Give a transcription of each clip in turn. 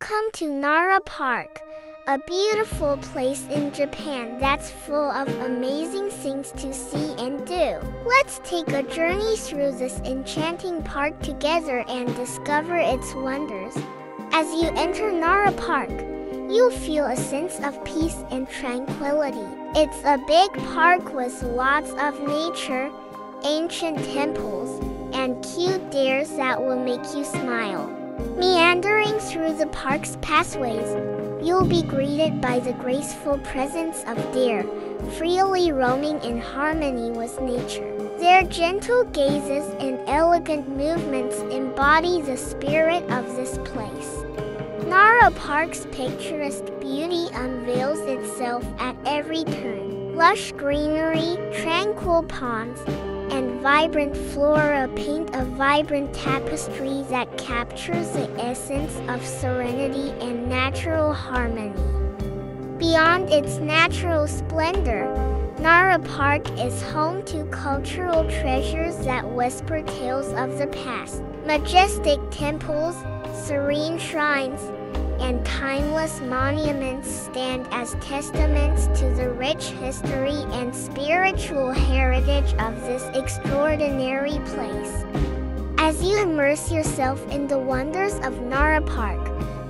Welcome to Nara Park, a beautiful place in Japan that's full of amazing things to see and do. Let's take a journey through this enchanting park together and discover its wonders. As you enter Nara Park, you'll feel a sense of peace and tranquility. It's a big park with lots of nature, ancient temples, and cute deers that will make you smile. Meandering through the park's pathways, you'll be greeted by the graceful presence of deer, freely roaming in harmony with nature. Their gentle gazes and elegant movements embody the spirit of this place. Nara Park's picturesque beauty unveils itself at every turn. Lush greenery, tranquil ponds, and vibrant flora paint a vibrant tapestry that captures the essence of serenity and natural harmony. Beyond its natural splendor, Nara Park is home to cultural treasures that whisper tales of the past. Majestic temples, serene shrines, and timeless monuments stand as testaments to the rich history and spiritual heritage of this extraordinary place. As you immerse yourself in the wonders of Nara Park,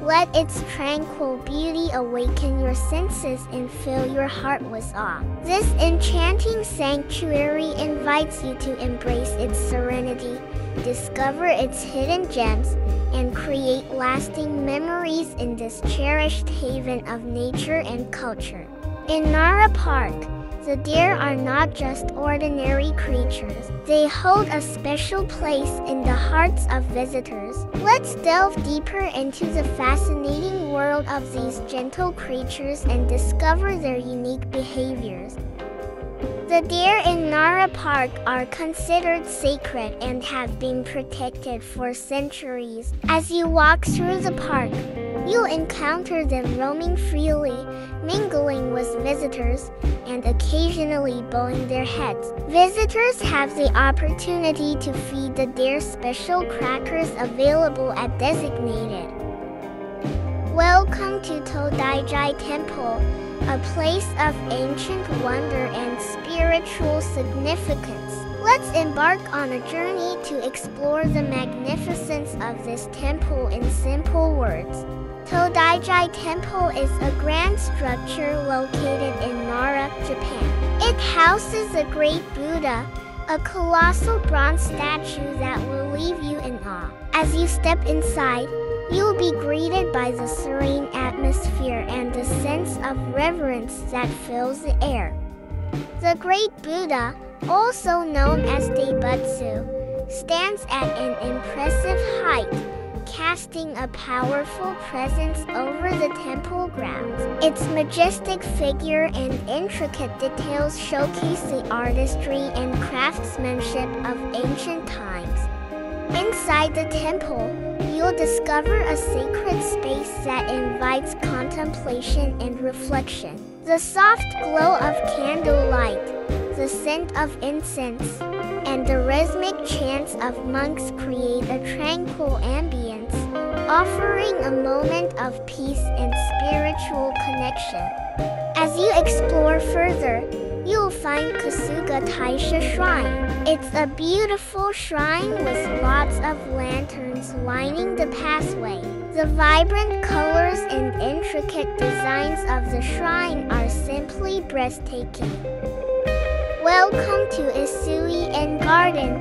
let its tranquil beauty awaken your senses and fill your heart with awe. This enchanting sanctuary invites you to embrace its serenity, discover its hidden gems, and create lasting memories in this cherished haven of nature and culture. In Nara Park, the deer are not just ordinary creatures. They hold a special place in the hearts of visitors. Let's delve deeper into the fascinating world of these gentle creatures and discover their unique behaviors. The deer in Nara Park are considered sacred and have been protected for centuries. As you walk through the park, you'll encounter them roaming freely, mingling with visitors, and occasionally bowing their heads. Visitors have the opportunity to feed the deer special crackers available at designated. Welcome to Todaijai Temple, a place of ancient wonder and spiritual significance. Let's embark on a journey to explore the magnificence of this temple in simple words. Todaijai Temple is a grand structure located in Nara, Japan. It houses a great Buddha, a colossal bronze statue that will leave you in awe. As you step inside, you'll be greeted by the serene atmosphere and the sense of reverence that fills the air. The great Buddha, also known as Daibutsu, stands at an impressive height, casting a powerful presence over the temple grounds. Its majestic figure and intricate details showcase the artistry and craftsmanship of ancient times. Inside the temple, you'll discover a sacred space that invites contemplation and reflection. The soft glow of candlelight, the scent of incense, and the rhythmic chants of monks create a tranquil ambience, offering a moment of peace and spiritual connection. As you explore further, you'll find Kasuga Taisha Shrine. It's a beautiful shrine with lots of lanterns lining the pathway. The vibrant colors and intricate designs of the shrine are simply breathtaking. Welcome to Isui Garden,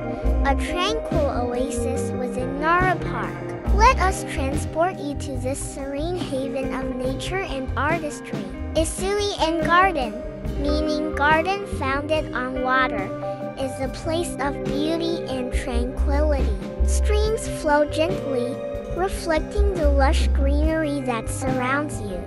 a tranquil oasis within Nara Park. Let us transport you to this serene haven of nature and artistry. Isui Garden, meaning garden founded on water, is a place of beauty and tranquility. Streams flow gently, reflecting the lush greenery that surrounds you.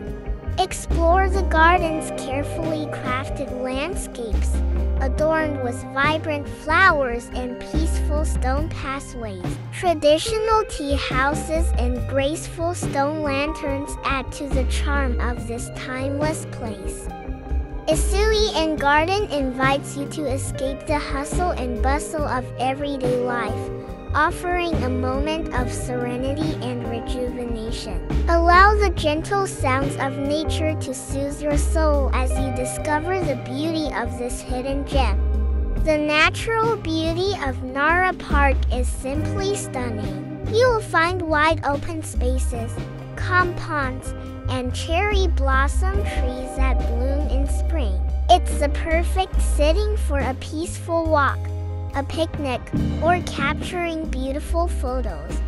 Explore the garden's carefully crafted landscapes, adorned with vibrant flowers and peaceful stone pathways. Traditional tea houses and graceful stone lanterns add to the charm of this timeless place. Isui Garden invites you to escape the hustle and bustle of everyday life, offering a moment of serenity and rejuvenation. Allow the gentle sounds of nature to soothe your soul as you discover the beauty of this hidden gem. The natural beauty of Nara Park is simply stunning. You will find wide open spaces, compounds, and cherry blossom trees that bloom in spring. It's the perfect setting for a peaceful walk, a picnic, or capturing beautiful photos.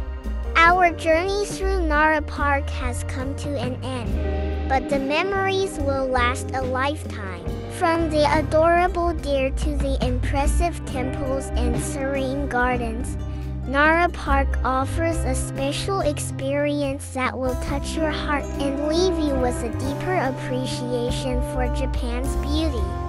Our journey through Nara Park has come to an end, but the memories will last a lifetime. From the adorable deer to the impressive temples and serene gardens, Nara Park offers a special experience that will touch your heart and leave you with a deeper appreciation for Japan's beauty.